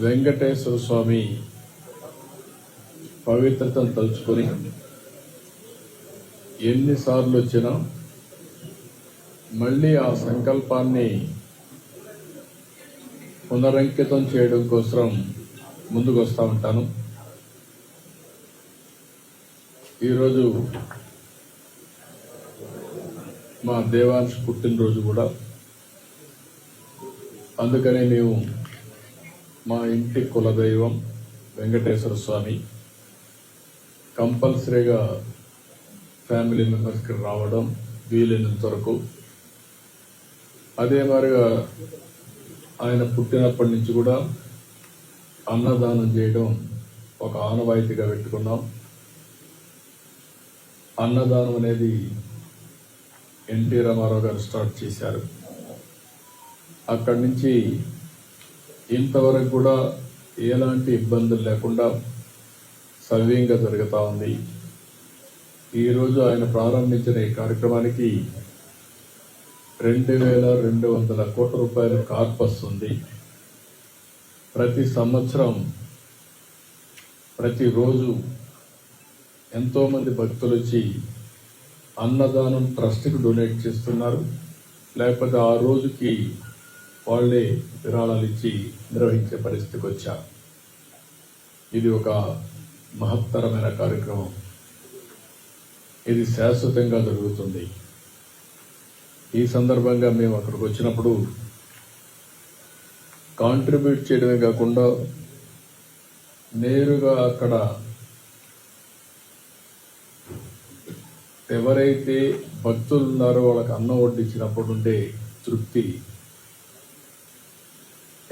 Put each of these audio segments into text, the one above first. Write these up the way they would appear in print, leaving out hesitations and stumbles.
వెంకటేశ్వర స్వామి పవిత్రతను తలుచుకొని ఎన్నిసార్లు వచ్చినా మళ్ళీ ఆ సంకల్పాన్ని పునరంకితం చేయడం కోసం ముందుకు వస్తూ ఉంటాను. ఈరోజు మా దేవాంశ్ పుట్టినరోజు కూడా, అందుకనే మేము మా ఇంటి కులదైవం వెంకటేశ్వర స్వామి కంపల్సరీగా ఫ్యామిలీ మెంబర్స్కి రావడం వీలైనంత వరకు. అదే మాదిరిగా ఆయన పుట్టినప్పటి నుంచి కూడా అన్నదానం చేయడం ఒక ఆనవాయితీగా పెట్టుకున్నాం. అన్నదానం అనేది ఎన్టీ రామారావు గారు స్టార్ట్ చేశారు. అక్కడి నుంచి ఇంతవరకు కూడా ఎలాంటి ఇబ్బందులు లేకుండా సవ్యంగా జరుగుతూ ఉంది. ఈరోజు ఆయన ప్రారంభించిన ఈ కార్యక్రమానికి 2,200 కోట్ల రూపాయల కార్పస్ ఉంది. ప్రతి సంవత్సరం ప్రతిరోజు ఎంతోమంది భక్తులు వచ్చి అన్నదానం ట్రస్ట్కి డొనేట్ చేస్తున్నారు, లేకపోతే ఆ రోజుకి వాళ్ళే విరాళాలు ఇచ్చి నిర్వహించే పరిస్థితికి వచ్చారు. ఇది ఒక మహత్తరమైన కార్యక్రమం. ఇది శాశ్వతంగా జరుగుతుంది. ఈ సందర్భంగా మేము అక్కడికి వచ్చినప్పుడు కాంట్రిబ్యూట్ చేయడమే కాకుండా నేరుగా అక్కడ ఎవరైతే భక్తులు ఉన్నారో వాళ్ళకి అన్నం వడ్డించినప్పుడు ఉండే తృప్తి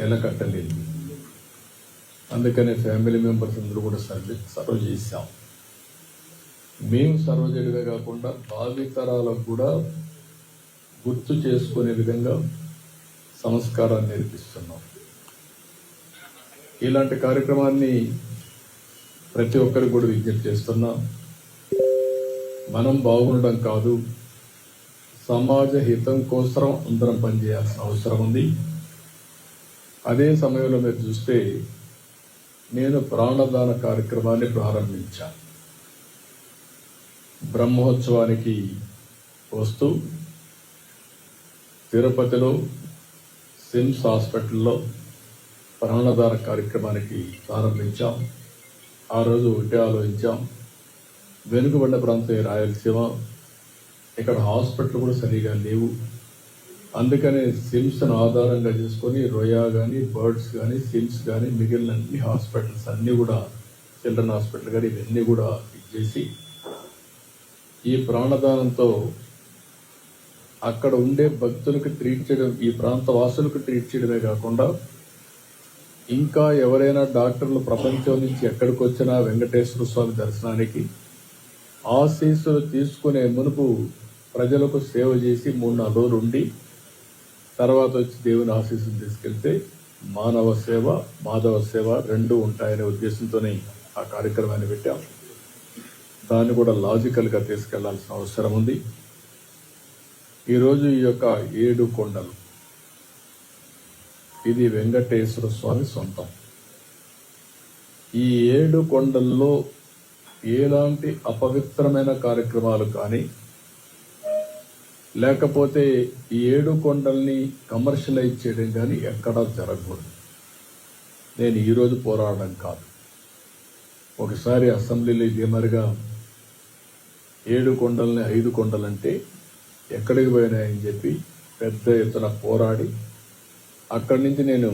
ఎలకట్టలేదు. అందుకనే ఫ్యామిలీ మెంబర్స్ అందరూ కూడా సర్వ్ చేశాం. మేము సర్వ్ చేయడమే కాకుండా భావితరాలకు కూడా గుర్తు చేసుకునే విధంగా సంస్కారాన్ని నేర్పిస్తున్నాం. ఇలాంటి కార్యక్రమాన్ని ప్రతి ఒక్కరికి కూడా విజ్ఞప్తి చేస్తున్నాం. మనం బాగుండడం కాదు, సమాజ హితం కోసం అందరం పనిచేయాల్సిన అవసరం ఉంది. అదే సమయంలో మీరు చూస్తే నేను ప్రాణదాన కార్యక్రమాన్ని ప్రారంభించాను. బ్రహ్మోత్సవానికి వస్తూ తిరుపతిలో సిమ్స్ హాస్పిటల్లో ప్రాణదాన కార్యక్రమానికి ప్రారంభించాం. ఆ రోజు ఒకటే ఆలోచించాం, వెనుకబడిన ప్రాంతం రాయలసీమ, ఇక్కడ హాస్పిటల్ కూడా సరిగా లేవు. అందుకనే సిమ్స్ను ఆధారంగా చేసుకొని రోయా కానీ, బర్డ్స్ కానీ, సిమ్స్ కానీ, మిగిలిన అన్ని హాస్పిటల్స్ అన్నీ కూడా, చిల్డ్రన్ హాస్పిటల్ కానీ ఇవన్నీ కూడా ఇచ్చేసి ఈ ప్రాణదానంతో అక్కడ ఉండే భక్తులకు ట్రీట్ చేయడం, ఈ ప్రాంత వాసులకు ట్రీట్ చేయడమే కాకుండా ఇంకా ఎవరైనా డాక్టర్లు ప్రపంచం నుంచి ఎక్కడికి వచ్చినా వెంకటేశ్వర స్వామి దర్శనానికి ఆశీస్సులు తీసుకునే మునుపు ప్రజలకు సేవ చేసి 3-4 రోజులు ఉండి తర్వాత వచ్చి దేవుని ఆశీస్సులు తీసుకెళ్తే మానవ సేవ, మాధవ సేవ రెండూ ఉంటాయనే ఉద్దేశంతోనే ఆ కార్యక్రమాన్ని పెట్టాం. దాన్ని కూడా లాజికల్గా తీసుకెళ్లాల్సిన అవసరం ఉంది. ఈరోజు ఈ యొక్క 7 కొండలు, ఇది వెంకటేశ్వర స్వామి సొంతం. ఈ 7 కొండల్లో ఎలాంటి అపవిత్రమైన కార్యక్రమాలు కానీ, లేకపోతే ఈ 7 కొండల్ని కమర్షియలైజ్ చేయడం కానీ ఎక్కడా జరగకూడదు. నేను ఈరోజు పోరాడడం కాదు. ఒకసారి అసెంబ్లీలో ఇదే మరిగా 7 కొండల్ని 5 కొండలంటే ఎక్కడికి పోయినాయని చెప్పి పెద్ద ఎత్తున పోరాడి అక్కడి నుంచి నేను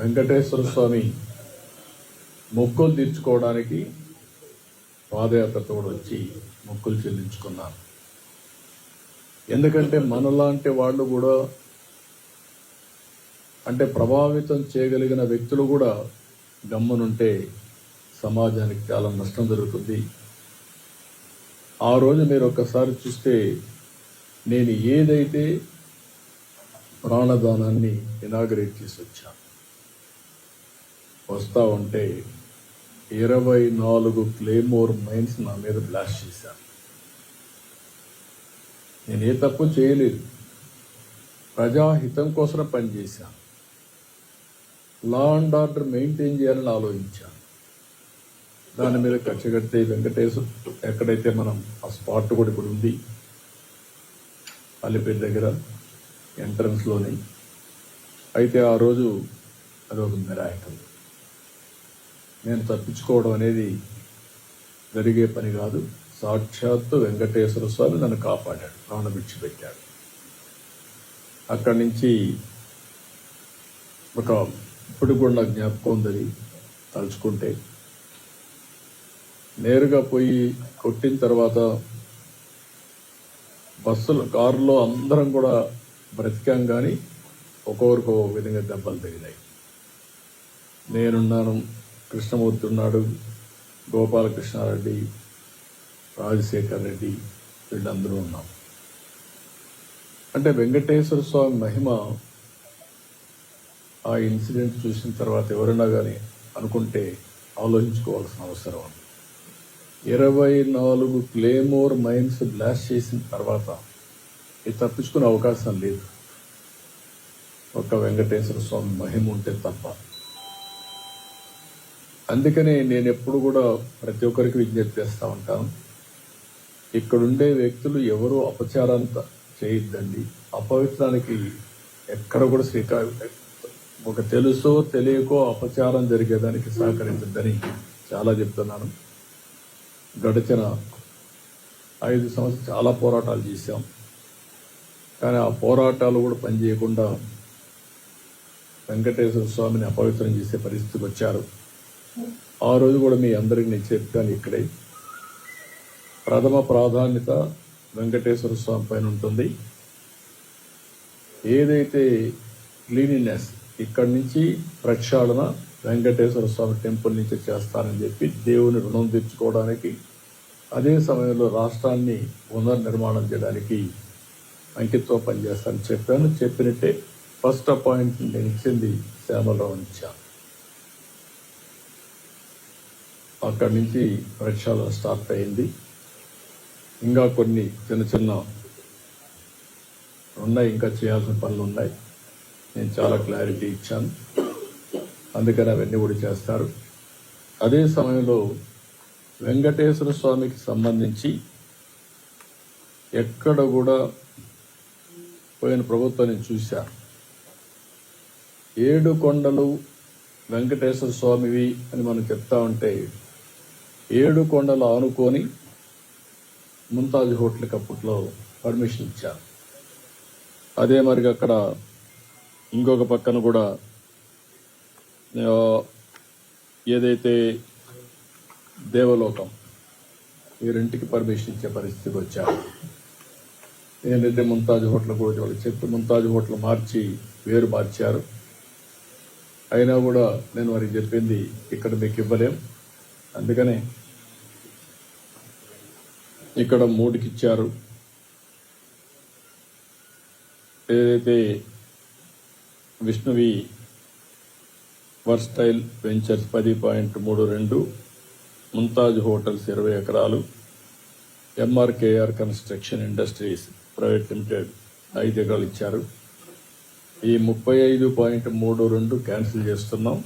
వెంకటేశ్వర స్వామి మొక్కులు తీర్చుకోవడానికి పాదయాత్రతో కూడా వచ్చి మొక్కులు చెల్లించుకున్నాను. ఎందుకంటే మనలాంటి వాళ్ళు కూడా, అంటే ప్రభావితం చేయగలిగిన వ్యక్తులు కూడా గమ్మునుంటే సమాజానికి చాలా నష్టం జరుగుతుంది. ఆ రోజు మీరు ఒక్కసారి చూస్తే నేను ఏదైతే ప్రాణదానాన్ని ఇనాగరేట్ చేసి వచ్చాను, వస్తా ఉంటే 24 క్లేమోర్ మైన్స్ నా మీద బ్లాస్ట్ చేశాను. నేను ఏ తప్పు చేయలేదు, ప్రజాహితం కోసం పనిచేశాను. లా అండ్ ఆర్డర్ మెయింటైన్ చేయాలని ఆలోచించాను. దాని మీద కక్ష కడితే వెంకటేశ్వర ఎక్కడైతే మనం ఆ స్పాట్ కూడా ఇప్పుడు ఉంది అల్లిపేట దగ్గర ఎంట్రన్స్లోని. అయితే ఆ రోజు అదొక మిరాకిల్. నేను తప్పించుకోవడం అనేది జరిగే పని కాదు. సాక్షాత్తు వెంకటేశ్వర స్వామి నన్ను కాపాడాడు, ప్రాణం విడిచిపెట్టాడు. అక్కడి నుంచి ఒక ఇప్పుడు కూడా నాకు జ్ఞాపకం ఉందని తలుచుకుంటే, నేరుగా పోయి కొట్టిన తర్వాత బస్సులు కారులో అందరం కూడా బ్రతికాం, కానీ ఒక్కొక్కరికి ఒక విధంగా దెబ్బలు తగిలాయి. నేనున్నాను, కృష్ణమూర్తి ఉన్నాడు, గోపాలకృష్ణారెడ్డి, రాజశేఖర్ రెడ్డి, వీళ్ళందరూ ఉన్నాం. అంటే వెంకటేశ్వర స్వామి మహిమ ఆ ఇన్సిడెంట్ చూసిన తర్వాత ఎవరైనా కానీ అనుకుంటే ఆలోచించుకోవాల్సిన అవసరం ఉంది. 24 క్లేమోర్ మైన్స్ బ్లాస్ట్ చేసిన తర్వాత ఇది తప్పించుకునే అవకాశం లేదు, ఒక్క వెంకటేశ్వర స్వామి మహిమ ఉంటే తప్ప. అందుకనే నేను ఎప్పుడు కూడా ప్రతి ఒక్కరికి విజ్ఞప్తి చేస్తూ ఉంటాను, ఇక్కడుండే వ్యక్తులు ఎవరూ అపచారాన్ని చేయొద్దండి. అపవిత్రానికి ఎక్కడ కూడా ఒక తెలుసో తెలియకో అపచారం జరిగేదానికి సహకరించద్దని చాలా చెప్తున్నాను. గడిచిన 5 సంవత్సరాలు చాలా పోరాటాలు చేశాం, కానీ ఆ పోరాటాలు కూడా పనిచేయకుండా వెంకటేశ్వర స్వామిని అపవిత్రం చేసే పరిస్థితికి వచ్చారు. ఆ రోజు కూడా మీ అందరికీ నేను చెప్పాను, ఇక్కడే ప్రథమ ప్రాధాన్యత వెంకటేశ్వర స్వామి పైన ఉంటుంది. ఏదైతే క్లీనినెస్ ఇక్కడి నుంచి ప్రక్షాళన వెంకటేశ్వర స్వామి టెంపుల్ నుంచి చేస్తానని చెప్పి దేవుని రుణం తెచ్చుకోవడానికి, అదే సమయంలో రాష్ట్రాన్ని పునర్నిర్మాణం చేయడానికి అంకిత్వం పనిచేస్తానని చెప్పాను. చెప్పినట్టే ఫస్ట్ అపాయింట్మెంట్ నేను ఇచ్చింది శ్యామలరావు ఇచ్చాను. అక్కడి నుంచి ప్రక్షాళన స్టార్ట్ అయింది. ఇంకా కొన్ని చిన్న ఉన్నాయి, ఇంకా చేయాల్సిన పనులు ఉన్నాయి. నేను చాలా క్లారిటీ ఇచ్చాను, అందుకని అవన్నీ కూడా చేస్తారు. అదే సమయంలో వెంకటేశ్వర స్వామికి సంబంధించి ఎక్కడ కూడా పోయిన ప్రభుత్వం నేను చూశాను. 7 కొండలు వెంకటేశ్వర స్వామివి అని మనం చెప్తా ఉంటే 7 కొండలు ఆనుకొని ముంతాజ్ హోటల్కి అప్పట్లో పర్మిషన్ ఇచ్చారు. అదే మరిగా అక్కడ ఇంకొక పక్కన కూడా ఏదైతే దేవలోకం ఈ రెంటికి పర్మిషన్ ఇచ్చే పరిస్థితికి వచ్చారు. ఏంటంటే ముంతాజ్ హోటల్ కూడా వాళ్ళకి చెప్పి ముంతాజ్ హోటల్ వేరు మార్చారు. అయినా కూడా నేను వారికి చెప్పింది ఇక్కడ మీకు ఇవ్వలేం, అందుకనే ఇక్కడ 3కి ఇచ్చారు. ఏదైతే విష్ణువి వర్స్టైల్ వెంచర్స్ 10.32, ముంతాజ్ హోటల్స్ 20 ఎకరాలు, MRKR construction industries private limited 5 ఎకరాలు ఇచ్చారు. ఈ 35.32 క్యాన్సిల్ చేస్తున్నాం.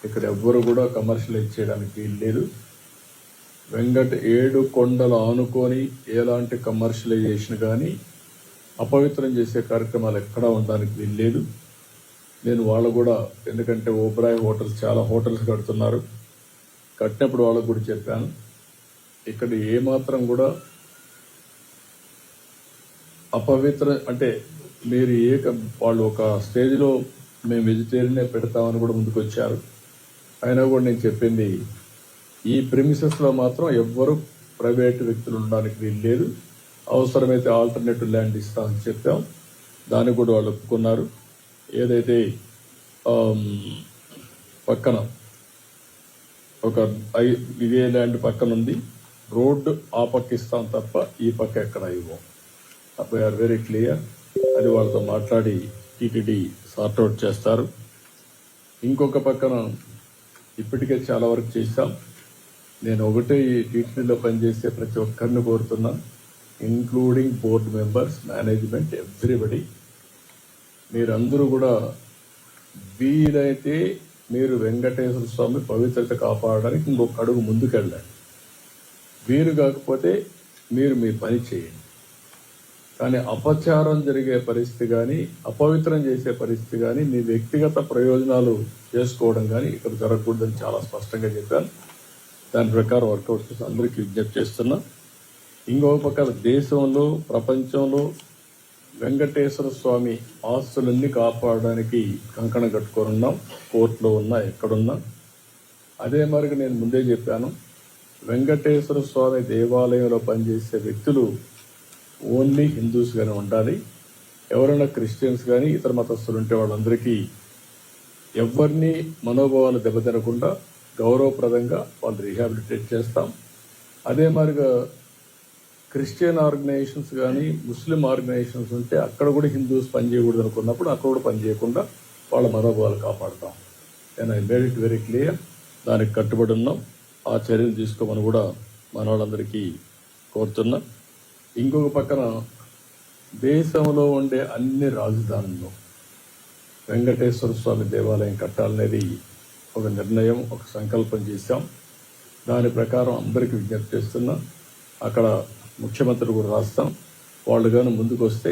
ఇక్కడ ఎవ్వరు కూడా కమర్షియలైజ్ చేయడానికి వీలు లేదు. 7 కొండలు ఆనుకొని ఎలాంటి కమర్షియలైజేషన్ కానీ అపవిత్రం చేసే కార్యక్రమాలు ఎక్కడా ఉండడానికి వీలు లేదు. నేను వాళ్ళు కూడా, ఎందుకంటే ఓబ్రాయ్ హోటల్స్ చాలా హోటల్స్ కడుతున్నారు, కట్టినప్పుడు వాళ్ళకు కూడా చెప్పాను, ఇక్కడ ఏమాత్రం కూడా అపవిత్ర అంటే మీరు వాళ్ళు ఒక స్టేజ్లో మేము వెజిటేరియనే పెడతామని కూడా ముందుకు వచ్చారు. అయినా కూడా నేను చెప్పింది, ఈ ప్రిమిసెస్లో మాత్రం ఎవ్వరూ ప్రైవేటు వ్యక్తులు ఉండడానికి వీలు లేదు, అవసరమైతే ఆల్టర్నేటివ్ ల్యాండ్ ఇస్తామని చెప్పాం. దాన్ని కూడా వాళ్ళు ఒప్పుకున్నారు. ఏదైతే పక్కన ఒక ఇదే ల్యాండ్ పక్కన ఉంది, రోడ్డు ఆ పక్క ఇస్తాం తప్ప ఈ పక్క ఎక్కడ ఇవ్వం. అప్పుడు ఆర్ వెరీ క్లియర్. అది వాళ్ళతో మాట్లాడి టీటీడీ సార్ట్అవుట్ చేస్తారు. ఇంకొక పక్కన ఇప్పటికే చాలా వరకు చేశాం. నేను ఒకటే ఈ టీటీడీలో పనిచేసే ప్రతి ఒక్కరిని కోరుతున్నాను, including board members, management, everybody, మీరందరూ కూడా వీలైతే మీరు వెంకటేశ్వర స్వామి పవిత్రత కాపాడడానికి ఇంకొక అడుగు ముందుకెళ్ళండి. వీలు కాకపోతే మీరు మీ పని చేయండి. కానీ అపచారం జరిగే పరిస్థితి కానీ, అపవిత్రం చేసే పరిస్థితి కానీ, మీ వ్యక్తిగత ప్రయోజనాలు చేసుకోవడం కానీ ఇక్కడ జరగకూడదని చాలా స్పష్టంగా చెప్పాను. దాని ప్రకారం వర్కౌట్ చేసి అందరికీ విజ్ఞప్తి చేస్తున్నా. ఇంకొక పక్క దేశంలో, ప్రపంచంలో వెంకటేశ్వర స్వామి ఆస్తులన్నీ కాపాడడానికి కంకణం కట్టుకోనున్నాం. కోర్టులో ఉన్నా, ఎక్కడున్నా. అదే మరికి నేను ముందే చెప్పాను, వెంకటేశ్వర స్వామి దేవాలయంలో పనిచేసే వ్యక్తులు ఓన్లీ హిందూస్గానే ఉండాలి. ఎవరైనా క్రిస్టియన్స్ కానీ ఇతర మతస్థులు ఉంటే వాళ్ళందరికీ ఎవరిని మనోభావాలు దెబ్బతినకుండా గౌరవప్రదంగా వాళ్ళు రీహాబిలిటేట్ చేస్తాం. అదే మరిగా క్రిస్టియన్ ఆర్గనైజేషన్స్ కానీ, ముస్లిం ఆర్గనైజేషన్స్ ఉంటే అక్కడ కూడా హిందూస్ పనిచేయకూడదు అనుకున్నప్పుడు అక్కడ కూడా పనిచేయకుండా వాళ్ళ మనోభావాలు కాపాడుతాం. నేను I made it very clear. దానికి కట్టుబడి ఉన్నాం. ఆ చర్యలు తీసుకోమని కూడా మన వాళ్ళందరికీ కోరుతున్నా. ఇంకొక పక్కన దేశంలో ఉండే అన్ని రాజధానుల్లో వెంకటేశ్వర స్వామి దేవాలయం కట్టాలనేది ఒక నిర్ణయం, ఒక సంకల్పం చేశాం. దాని ప్రకారం అందరికీ విజ్ఞప్తి చేస్తున్నా. అక్కడ ముఖ్యమంత్రి కూడా రాస్తాం. వాళ్ళు కానీ ముందుకు వస్తే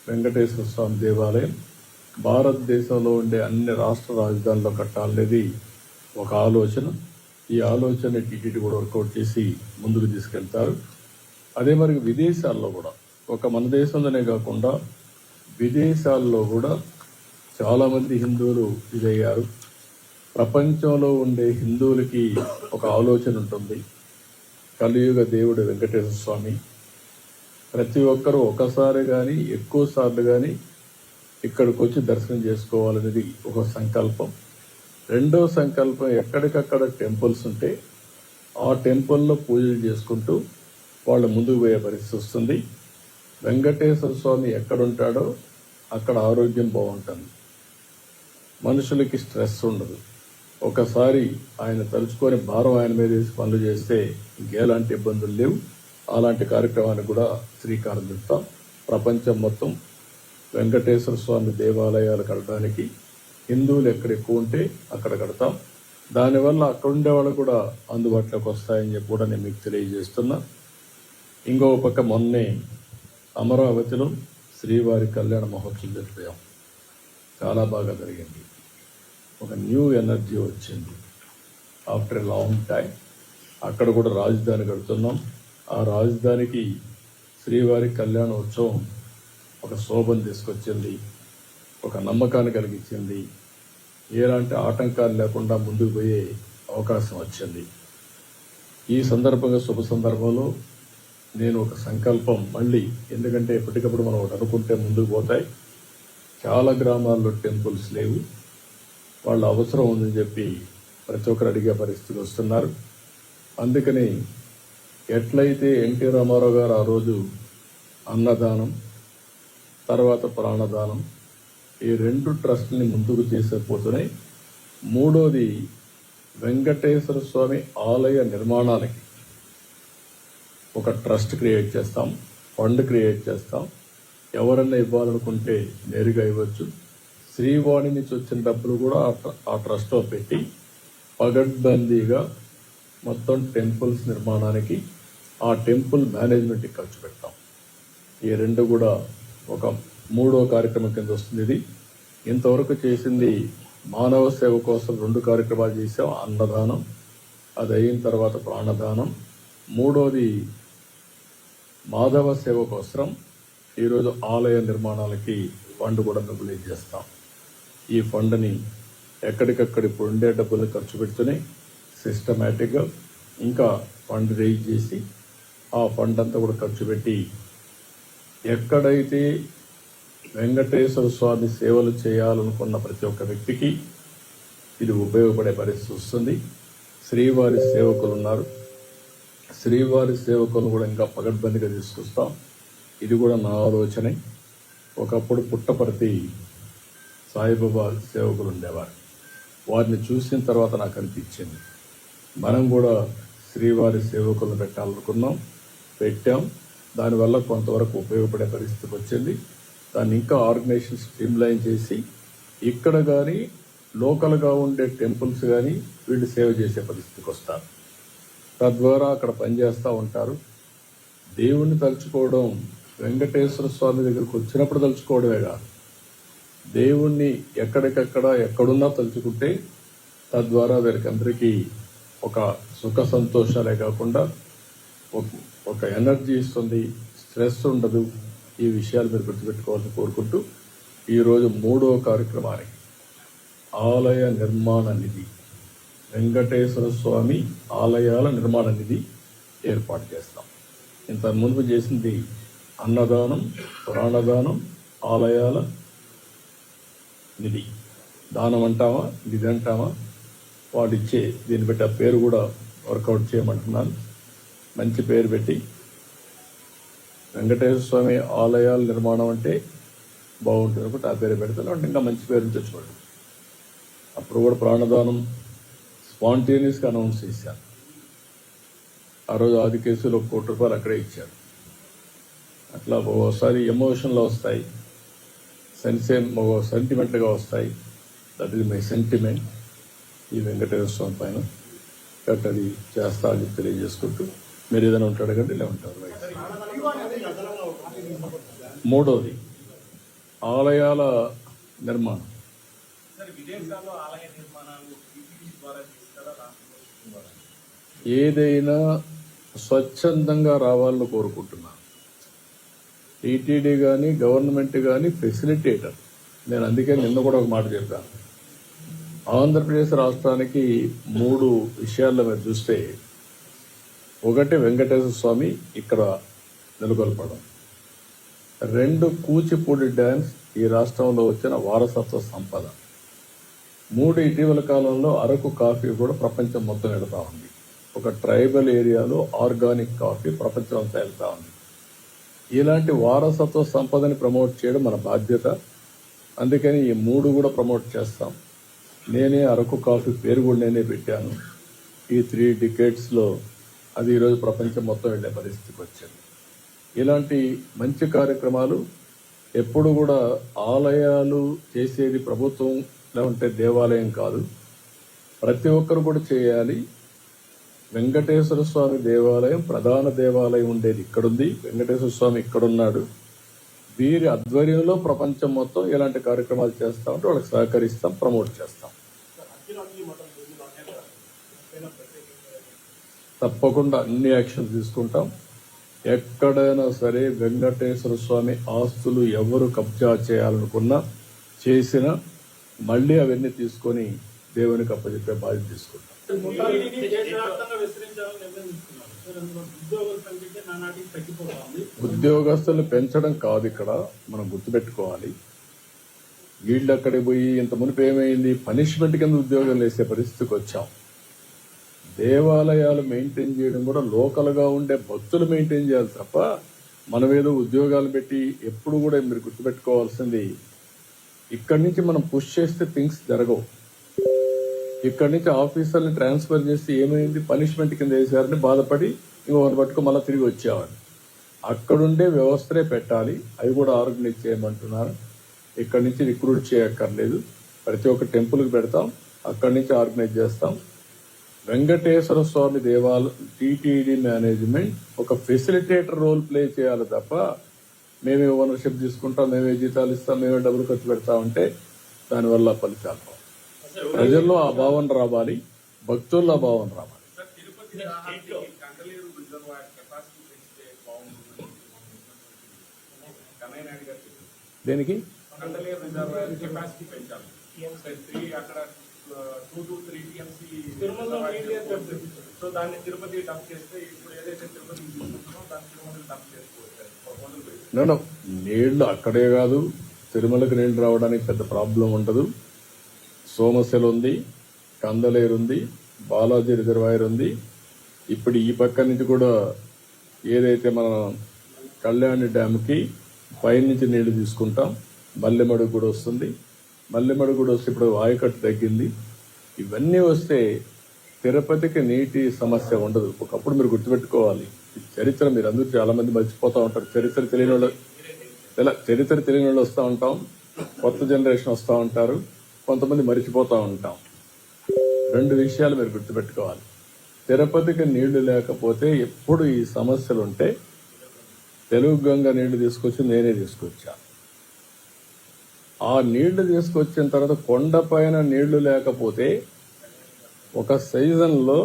వెంకటేశ్వర స్వామి దేవాలయం భారతదేశంలో ఉండే అన్ని రాష్ట్ర రాజధానుల్లో కట్టాలనేది ఒక ఆలోచన. ఈ ఆలోచన టీటీడీ కూడా వర్కౌట్ చేసి ముందుకు తీసుకెళ్తారు. అదే మరి విదేశాల్లో కూడా, ఒక మన దేశంలోనే కాకుండా విదేశాల్లో కూడా చాలామంది హిందువులు ఇదయ్యారు. ప్రపంచంలో ఉండే హిందువులకి ఒక ఆలోచన ఉంటుంది, కలియుగ దేవుడు వెంకటేశ్వర స్వామి. ప్రతి ఒక్కరూ ఒకసారి కానీ ఎక్కువ సార్లు కానీ ఇక్కడికి వచ్చి దర్శనం చేసుకోవాలనేది ఒక సంకల్పం. రెండో సంకల్పం, ఎక్కడికక్కడ టెంపుల్స్ ఉంటే ఆ టెంపుల్లో పూజలు చేసుకుంటూ వాళ్ళు ముందుకు పోయే పరిస్థితి వస్తుంది. వెంకటేశ్వర స్వామి ఎక్కడుంటాడో అక్కడ ఆరోగ్యం బాగుంటుంది, మనుషులకి స్ట్రెస్ ఉండదు. ఒకసారి ఆయన తలుచుకొని భారం ఆయన మీద వేసి పనులు చేస్తే ఇంకేలాంటి ఇబ్బందులు లేవు. అలాంటి కార్యక్రమానికి కూడా శ్రీకారం చుడతాం. ప్రపంచం మొత్తం వెంకటేశ్వర స్వామి దేవాలయాలు కట్టడానికి హిందువులు ఎక్కడ ఎక్కువ ఉంటే అక్కడ కడతాం. దానివల్ల అక్కడ ఉండే వాళ్ళు కూడా అందుబాటులోకి వస్తాయని చెప్పి కూడా నేను మీకు తెలియజేస్తున్నా. ఇంకొక పక్క మొన్నే అమరావతిలో శ్రీవారి కళ్యాణ మహోత్సవం జరిపాం. చాలా బాగా జరిగింది. ఒక న్యూ ఎనర్జీ వచ్చింది ఆఫ్టర్ ఎ లాంగ్ టైం. అక్కడ కూడా రాజధాని కడుతున్నాం. ఆ రాజధానికి శ్రీవారి కళ్యాణోత్సవం ఒక శోభను తీసుకొచ్చింది, ఒక నమ్మకాన్ని కలిగించింది. ఎలాంటి ఆటంకాలు లేకుండా ముందుకు పోయే అవకాశం వచ్చింది. ఈ సందర్భంగా, శుభ సందర్భంలో నేను ఒక సంకల్పం మళ్ళీ, ఎందుకంటే ఎప్పటికప్పుడు మనం ఒకటి అనుకుంటే ముందుకు పోతాయి. చాలా గ్రామాల్లో టెంపుల్స్ లేవు, వాళ్ళ అవసరం ఉందని చెప్పి ప్రతి ఒక్కరు అడిగే పరిస్థితులు వస్తున్నారు. అందుకని ఎట్లయితే ఎన్టీ రామారావు గారు ఆ రోజు అన్నదానం, తర్వాత ప్రాణదానం, ఈ రెండు ట్రస్ట్ని ముందుకు చేసేపోతున్నాయి. మూడోది వెంకటేశ్వర స్వామి ఆలయ నిర్మాణాలకి ఒక ట్రస్ట్ క్రియేట్ చేస్తాం, ఫండ్ క్రియేట్ చేస్తాం. ఎవరన్నా ఇవ్వాలనుకుంటే నేరుగా ఇవ్వచ్చు. శ్రీవాణి నుంచి వచ్చిన డబ్బులు కూడా ఆ ట్రస్ట్లో పెట్టి పగడ్బందీగా మొత్తం టెంపుల్స్ నిర్మాణానికి, ఆ టెంపుల్ మేనేజ్మెంట్కి ఖర్చు పెడతాం. ఈ రెండు కూడా ఒక మూడో కార్యక్రమం కింద వస్తుంది. ఇది ఇంతవరకు చేసింది మానవ సేవ కోసం 2 కార్యక్రమాలు చేసాం. అన్నదానం, అది అయిన తర్వాత ప్రాణదానం. మూడోది మాధవ సేవ కోసం ఈరోజు ఆలయ నిర్మాణాలకి ఫండ్ కూడా మొబిలైజ్ చేస్తాం. ఈ ఫండ్ని ఎక్కడికక్కడ ఇప్పుడు ఉండే డబ్బులు ఖర్చు పెడుతూనే సిస్టమేటిక్గా ఇంకా ఫండ్ రేజ్ చేసి ఆ ఫండ్ అంతా కూడా ఖర్చు పెట్టి ఎక్కడైతే వెంకటేశ్వర స్వామి సేవలు చేయాలనుకున్న ప్రతి ఒక్క వ్యక్తికి ఇది ఉపయోగపడే పరిస్థితి వస్తుంది. శ్రీవారి సేవకులు ఉన్నారు, శ్రీవారి సేవకులను కూడా ఇంకా పగడ్బందీగా తీసుకొస్తాం. ఇది కూడా నా ఆలోచనే. ఒకప్పుడు పుట్టపర్తి సాయిబాబా సేవకులు ఉండేవారు, వారిని చూసిన తర్వాత నాకు అనిపించింది మనం కూడా శ్రీవారి సేవకులను పెట్టాలనుకున్నాం, పెట్టాం. దానివల్ల కొంతవరకు ఉపయోగపడే పరిస్థితికి వచ్చింది. దాన్ని ఇంకా ఆర్గనైజేషన్ స్ట్రీమ్లైన్ చేసి ఇక్కడ కానీ లోకల్గా ఉండే టెంపుల్స్ కానీ వీళ్ళు సేవ చేసే పరిస్థితికి వస్తారు. తద్వారా అక్కడ పనిచేస్తూ ఉంటారు. దేవుణ్ణి తలుచుకోవడం వెంకటేశ్వర స్వామి దగ్గరకు వచ్చినప్పుడు తలుచుకోవడమే కాదు, దేవుణ్ణి ఎక్కడికక్కడ ఎక్కడున్నా తలుచుకుంటే తద్వారా వీరికి అందరికీ ఒక సుఖ సంతోషాలే కాకుండా ఒక ఎనర్జీ ఇస్తుంది, స్ట్రెస్ ఉండదు. ఈ విషయాలు మీరు గుర్తుపెట్టుకోవాలని కోరుకుంటూ ఈరోజు 3వ కార్యక్రమానికి ఆలయ నిర్మాణ నిధి, వెంకటేశ్వర స్వామి ఆలయాల నిర్మాణ నిధి ఏర్పాటు చేస్తాం. ఇంత ముందు చేసింది అన్నదానం, ప్రాణదానం, ఆలయాల నిధి. దానం అంటామా, నిధి అంటామా, వాళ్ళు ఇచ్చే దీన్ని బట్టి ఆ పేరు కూడా వర్కౌట్ చేయమంటున్నాను. మంచి పేరు పెట్టి వెంకటేశ్వర స్వామి ఆలయాల నిర్మాణం అంటే బాగుంటుంది అనుకుంటే ఆ పేరు పెడతాను. అంటే ఇంకా మంచి పేరు తెచ్చుకోండి. అప్పుడు కూడా ప్రాణదానం స్పాంటేనియస్గా అనౌన్స్ చేశాను. ఆ రోజు ఆది కేసులో ₹1,00,00,000 అక్కడే ఇచ్చారు. అట్లా ఒకసారి ఎమోషన్లో వస్తాయి, సెంటిమెంట్గా వస్తాయి. దట్ ఈజ్ మై సెంటిమెంట్ ఈ వెంకటేశ్వర స్వామి పైన. కాబట్టి అది చేస్తా అని తెలియజేసుకుంటూ మీరు ఏదైనా ఉంటాడు అడగండి, ఇలా ఉంటారు. 3వది ఆలయాల నిర్మాణం. ఏదైనా స్వచ్ఛందంగా రావాలని కోరుకుంటున్నాను. టీటీడీ కానీ గవర్నమెంట్ కానీ ఫెసిలిటేటర్. నేను అందుకే నిన్న కూడా ఒక మాట చెప్పాను. ఆంధ్రప్రదేశ్ రాష్ట్రానికి 3 విషయాల్లో మీరు చూస్తే, ఒకటి వెంకటేశ్వర స్వామి ఇక్కడ నెలకొల్పడం, 2 కూచిపూడి డ్యాన్స్ ఈ రాష్ట్రంలో వచ్చిన వారసత్వ సంపద, 3 ఇటీవల కాలంలో అరకు కాఫీ కూడా ప్రపంచం మొత్తం వెళ్తా ఉంది. ఒక ట్రైబల్ ఏరియాలో ఆర్గానిక్ కాఫీ ప్రపంచం అంతా వెళ్తా ఉంది. ఇలాంటి వారసత్వ సంపదని ప్రమోట్ చేయడం మన బాధ్యత. అందుకని ఈ 3 కూడా ప్రమోట్ చేస్తాం. నేనే అరకు కాఫీ పేరు కూడా నేనే పెట్టాను. ఈ 3 డికేడ్స్లో అది ఈరోజు ప్రపంచం మొత్తం వెళ్ళే పరిస్థితికి వచ్చింది. ఇలాంటి మంచి కార్యక్రమాలు ఎప్పుడు కూడా ఆలయాలు చేసేది ప్రభుత్వం లేకుంటే దేవాలయం కాదు, ప్రతి ఒక్కరు కూడా చేయాలి. వెంకటేశ్వర స్వామి దేవాలయం ప్రధాన దేవాలయం ఉండేది ఇక్కడుంది, వెంకటేశ్వర స్వామి ఇక్కడున్నాడు. వీరి ఆధ్వర్యంలో ప్రపంచం మొత్తం ఇలాంటి కార్యక్రమాలు చేస్తా ఉంటే వాళ్ళకి సహకరిస్తాం, ప్రమోట్ చేస్తాం. తప్పకుండా అన్ని యాక్షన్స్ తీసుకుంటాం. ఎక్కడైనా సరే వెంకటేశ్వర స్వామి ఆస్తులు ఎవరు కబ్జా చేయాలనుకున్నా చేసినా మళ్ళీ అవన్నీ తీసుకొని దేవునికి అప్పచెప్పే బాధ్యత తీసుకుంటాం. ఉద్యోగస్తులు పెంచడం కాదు ఇక్కడ మనం గుర్తుపెట్టుకోవాలి. వీళ్ళు అక్కడికి పోయి ఇంత మునుపు ఏమైంది, పనిష్మెంట్ కింద ఉద్యోగాలు వేసే పరిస్థితికి వచ్చాం. దేవాలయాలు మెయింటైన్ చేయడం కూడా లోకల్గా ఉండే భక్తులు మెయింటైన్ చేయాలి తప్ప మనం ఏదో ఉద్యోగాలు పెట్టి ఎప్పుడు కూడా మీరు గుర్తుపెట్టుకోవాల్సింది, ఇక్కడి నుంచి మనం పుష్ చేస్తే థింగ్స్ జరగవు. ఇక్కడి నుంచి ఆఫీసర్ని ట్రాన్స్ఫర్ చేస్తే ఏమైంది, పనిష్మెంట్ కింద వేసారని బాధపడి ఇంకొకటి పట్టుకు మళ్ళీ తిరిగి వచ్చేవాడు. అక్కడుండే వ్యవస్థలే పెట్టాలి, అవి కూడా ఆర్గనైజ్ చేయమంటున్నారు. ఇక్కడి నుంచి రిక్రూట్ చేయక్కర్లేదు, ప్రతి ఒక్క టెంపుల్కి పెడతాం, అక్కడి నుంచి ఆర్గనైజ్ చేస్తాం. వెంకటేశ్వర స్వామి దేవాలయం టీటీడీ మేనేజ్మెంట్ ఒక ఫెసిలిటేటర్ రోల్ ప్లే చేయాలి తప్ప మేమే ఓనర్షిప్ తీసుకుంటాం, మేమే జీతాలు ఇస్తాం, మేమే డబ్బులు ఖర్చు పెడతా ఉంటే దానివల్ల ఫలితాలు. ప్రజల్లో ఆ భావన రావాలి, భక్తుల్లో ఆ భావన రావాలి. దేనికి నీళ్లు అక్కడే కాదు, తిరుమలకి నీళ్లు రావడానికి పెద్ద ప్రాబ్లం ఉండదు. సోమశిల ఉంది, కందలేరు ఉంది, బాలాజీ రిజర్వాయర్ ఉంది. ఇప్పుడు ఈ పక్క నుంచి కూడా ఏదైతే మన కళ్యాణి డ్యామ్కి పైనుంచి నీళ్లు తీసుకుంటాం, మల్లెమడుగు కూడా వస్తుంది. మల్లెమడుగు కూడా వస్తే ఇప్పుడు ఆయకట్టు తగ్గింది. ఇవన్నీ వస్తే తిరుపతికి నీటి సమస్య ఉండదు. ఒకప్పుడు మీరు గుర్తుపెట్టుకోవాలి, చరిత్ర మీరు అందరూ చాలా మంది మర్చిపోతూ ఉంటారు. చరిత్ర తెలియని వాళ్ళు వస్తూ ఉంటాం, కొత్త జనరేషన్ వస్తూ ఉంటారు. కొంతమంది మరిచిపోతూ ఉంటాం. 2 విషయాలు మీరు గుర్తుపెట్టుకోవాలి. తిరుపతికి నీళ్లు లేకపోతే ఎప్పుడు ఈ సమస్యలు ఉంటే తెలుగు గంగ నీళ్లు తీసుకొచ్చి నేనే తీసుకొచ్చా. ఆ నీళ్లు తీసుకొచ్చిన తర్వాత కొండపైన నీళ్లు లేకపోతే ఒక సీజన్లో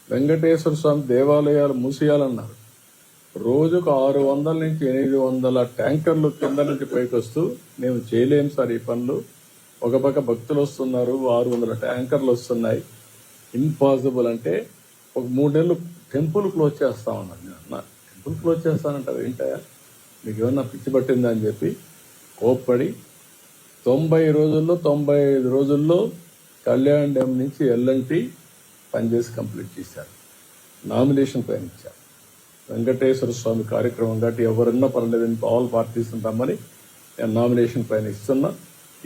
వెంకటేశ్వర స్వామి దేవాలయాలు మూసేయాలన్నారు. రోజుకు 600 నుంచి 800 ట్యాంకర్లు కింద నుంచి పైకి వస్తూ మేము చేయలేం సార్ ఈ పనులు, ఒక పక్క భక్తులు వస్తున్నారు, 600 ట్యాంకర్లు వస్తున్నాయి, ఇంపాసిబుల్ అంటే ఒక 3 నెలలు టెంపుల్ క్లోజ్ చేస్తా ఉన్నాను. నేను టెంపుల్ క్లోజ్ చేస్తానంటారు ఏంటయ్యా, మీకు ఏమన్నా పిచ్చి పట్టిందా అని చెప్పి కోప్పడి 90 రోజుల్లో 95 రోజుల్లో కళ్యాణ్ డ్యామ్ నుంచి ఎల్ఎన్టీ పనిచేసి కంప్లీట్ చేశారు. నామినేషన్ పైన ఇచ్చారు. వెంకటేశ్వర స్వామి కార్యక్రమం కాబట్టి ఎవరన్నా పర్లేదని ఆల్ పార్టీస్ రమ్మని నేను నామినేషన్ పైన ఇస్తున్నా.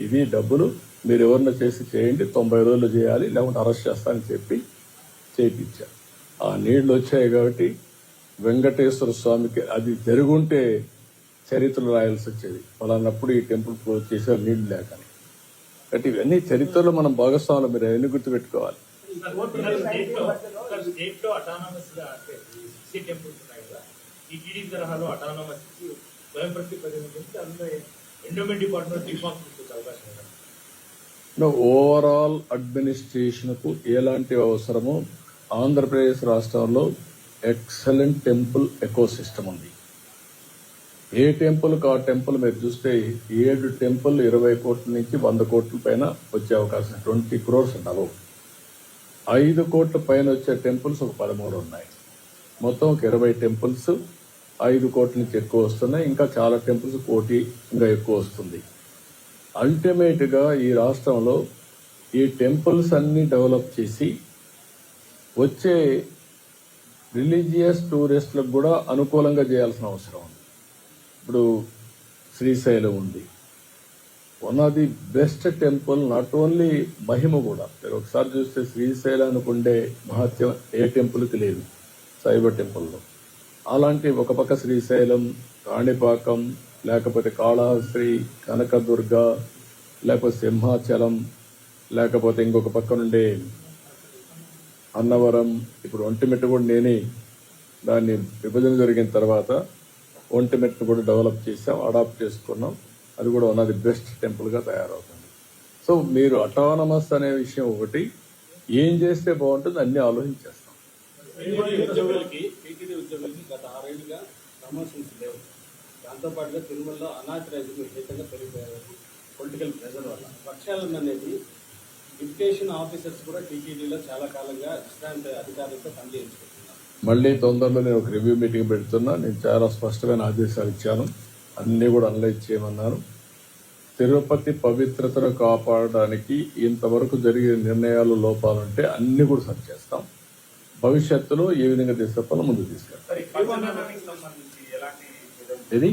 ఇవి డబ్బులు మీరు ఎవరన్నా చేసి చేయండి, 90 రోజులు చేయాలి, లేకుంటే అరెస్ట్ చేస్తానని చెప్పి చేయించారు. ఆ నీళ్లు వచ్చాయి కాబట్టి వెంకటేశ్వర స్వామికి అది జరుగుంటే చరిత్రలు రాయాల్సి వచ్చేది. అలాన్నప్పుడు ఈ టెంపుల్ క్లోజ్ చేశారు నీళ్లు లేకని. కాబట్టి ఇవన్నీ చరిత్రలో మనం భాగస్వాములు, మీరు అవన్నీ గుర్తుపెట్టుకోవాలి. ఓవరాల్ అడ్మినిస్ట్రేషన్ కు ఎలాంటి అవసరమో ఆంధ్రప్రదేశ్ రాష్ట్రంలో ఎక్సలెంట్ టెంపుల్ ఎకో సిస్టమ్ ఉంది. ఏ టెంపుల్కి ఆ టెంపుల్ మీరు చూస్తే 7 టెంపుల్ 20 కోట్ల నుంచి 100 కోట్ల పైన వచ్చే అవకాశం, 20 crores ఉండవు. 5 కోట్ల పైన వచ్చే టెంపుల్స్ ఒక 13 ఉన్నాయి. మొత్తం ఒక 20 టెంపుల్స్ 5 కోట్ల నుంచి ఎక్కువ వస్తున్నాయి. ఇంకా చాలా టెంపుల్స్ 1 కోటి ఇంకా ఎక్కువ వస్తుంది. అల్టిమేట్ గా ఈ రాష్ట్రంలో ఈ టెంపుల్స్ అన్ని డెవలప్ చేసి వచ్చే రిలీజియస్ టూరిస్టులకు కూడా అనుకూలంగా చేయాల్సిన అవసరం ఉంది. ఇప్పుడు శ్రీశైలం ఉంది, one of the best temple, not only మహిమ కూడా. మీరు ఒకసారి చూస్తే శ్రీశైలానికి ఉండే మహత్యం ఏ టెంపుల్కి లేదు శైవ టెంపుల్లో. అలాంటి ఒక పక్క శ్రీశైలం, కాణిపాకం, లేకపోతే కాళహస్తి, కనకదుర్గ, లేకపోతే సింహాచలం, లేకపోతే ఇంకొక పక్క నుండి అన్నవరం, ఇప్పుడు ఒంటిమిట్ట కూడా నేనే దాన్ని విభజన జరిగిన తర్వాత ఒంటిమిట్ట కూడా డెవలప్ చేసాం, అడాప్ట్ చేసుకున్నాం. అది కూడా వన్ ఆఫ్ ది బెస్ట్ టెంపుల్గా తయారవుతుంది. సో మీరు అటానమస్ అనే విషయం ఒకటి, ఏం చేస్తే బాగుంటుంది అన్ని ఆలోచించేస్తాం. ఉద్యోగులకి గత 6 ఏళ్లుగా ప్రమోషన్స్ లేవు. దాంతోపాటుగా తిరుమలలో అనాథరైజ్లు విపరీతంగా పెరిగిపోయారు పొలిటికల్ ప్రెజర్ వల్ల. వర్షాలను అనేది డిప్యుటేషన్ ఆఫీసర్స్ కూడా టీటీడీలో చాలా కాలంగా విశ్రాంతి అధికారులతో పనిచేయించుకుంటున్నారు. మళ్ళీ తొందరలో నేను ఒక రివ్యూ మీటింగ్ పెడుతున్నా. నేను చాలా స్పష్టమైన ఆదేశాలు ఇచ్చాను, అన్నీ కూడా అనలైజ్ చేయమన్నాను. తిరుపతి పవిత్రతను కాపాడడానికి ఇంతవరకు జరిగిన నిర్ణయాలు లోపాలుంటే అన్ని కూడా సరి చేస్తాం. భవిష్యత్తులో ఏ విధంగా తీసుకెళ్తాలో ముందుకు తీసుకెళ్తాం. ఇది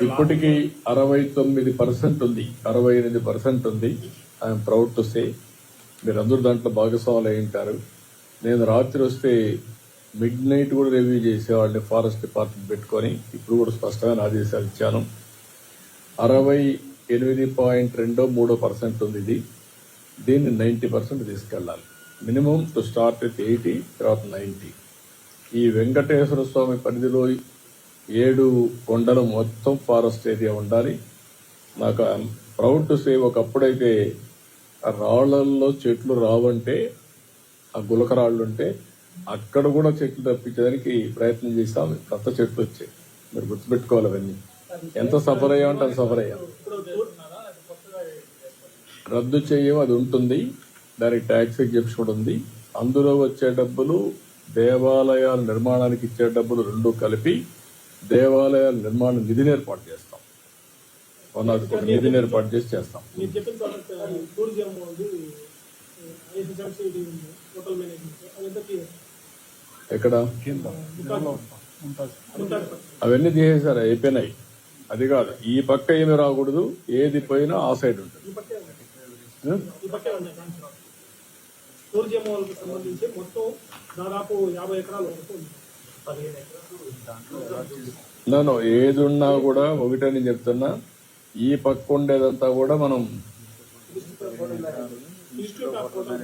ఇప్పటికీ 69% ఉంది, 68% ఉంది. I'm proud to say. మీరందరూ దాంట్లో భాగస్వాములు అయి ఉంటారు. నేను రాత్రి వస్తే మిడ్ నైట్ కూడా రివ్యూ చేసేవాళ్ళని ఫారెస్ట్ డిపార్ట్మెంట్ పెట్టుకొని ఇప్పుడు కూడా స్పష్టమైన ఆదేశాలు ఇచ్చాను. 68.23% ఉంది ఇది. దీన్ని 90% తీసుకెళ్ళాలి. మినిమం టు స్టార్ట్ విత్ 80, తర్వాత 90. ఈ వెంకటేశ్వర స్వామి పరిధిలో 7 కొండలు మొత్తం ఫారెస్ట్ ఏరియా ఉండాలి. నాకు ప్రౌడ్ టు సే, ఒకప్పుడైతే ఆ రాళ్లల్లో చెట్లు రావంటే, ఆ గులకరాళ్ళు ఉంటే అక్కడ కూడా చెట్లు తప్పించడానికి ప్రయత్నం చేస్తాం. కొత్త చెట్లు వచ్చాయి, మీరు గుర్తుపెట్టుకోవాలి. అవన్నీ ఎంత సఫర్ అయ్యామంటే అంత సఫర్ అయ్యాం. రద్దు చేయం, అది ఉంటుంది. దానికి ట్యాక్స్ ఎగ్జెప్షన్ కూడా ఉంది. అందులో వచ్చే డబ్బులు దేవాలయాల నిర్మాణానికి ఇచ్చే డబ్బులు 2 కలిపి దేవాలయాల నిర్మాణ నిధిని ఏర్పాటు చేస్తాం. నిధిని ఏర్పాటు చేసి చేస్తాం. ఎక్కడ అవన్నీ తీసేశారు, అయిపోయినాయి. అది కాదు, ఈ పక్క ఏమి రాకూడదు, ఏది పోయినా ఆ సైడ్ ఉంటుంది. సంబంధించి మొత్తం దాదాపు 50 ఎకరాలు వరకు ఏది ఉన్నా కూడా ఒకటే నేను చెప్తున్నా, ఈ పక్క ఉండేదంతా కూడా మనం institute of hotel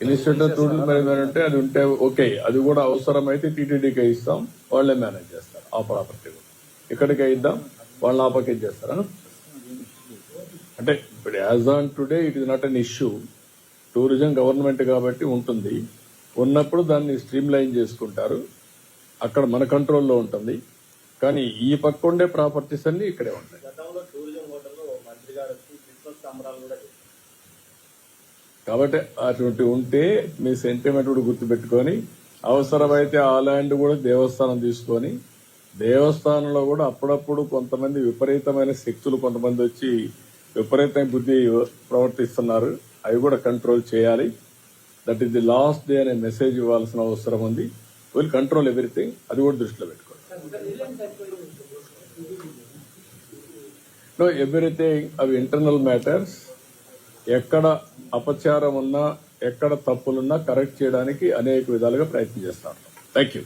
institute of tourism management అంటే అది ఉంటే ఓకే, అది కూడా అవసరమైతే టీటీడీకి ఇస్తాం, వాళ్ళే మేనేజ్ చేస్తారు ఆ ప్రాపర్టీ కూడా. ఇక్కడికి ఇద్దాం, వాళ్ళని ఆ పక్క చేస్తారా? అంటే ఇప్పుడు as on today it is not an issue. Tourism government కాబట్టి ఉంటుంది, ఉన్నప్పుడు దాన్ని స్ట్రీమ్ లైన్ చేసుకుంటారు, అక్కడ మన కంట్రోల్లో ఉంటుంది. కానీ ఈ పక్క ఉండే ప్రాపర్టీస్ అన్ని ఇక్కడే ఉంటాయి. గతంలో టూరిజం హోటల్లో మంత్రి గారు వచ్చి క్రిస్మస్ సంబరాలు కూడా చేశారు. కాబట్టి అటువంటి ఉంటే మీ సెంటిమెంట్ కూడా గుర్తుపెట్టుకొని, అవసరమైతే ఆ ల్యాండ్ కూడా దేవస్థానం తీసుకొని, దేవస్థానంలో కూడా అప్పుడప్పుడు కొంతమంది విపరీతమైన శక్తులు కొంతమంది వచ్చి విపరీతమైన బుద్ధి ప్రవర్తిస్తున్నారు, అవి కూడా కంట్రోల్ చేయాలి. That is the last day అనే మెసేజ్ ఇవ్వాల్సిన అవసరం ఉంది. విల్ కంట్రోల్ ఎవ్రీథింగ్, అది కూడా దృష్టిలో పెట్టుకోండి. నో ఎవ్రీథింగ్ అవి ఇంటర్నల్ మ్యాటర్స్. ఎక్కడ అపచారం ఉన్నా, ఎక్కడ తప్పులున్నా కరెక్ట్ చేయడానికి అనేక విధాలుగా ప్రయత్నం చేస్తాను. Thank you.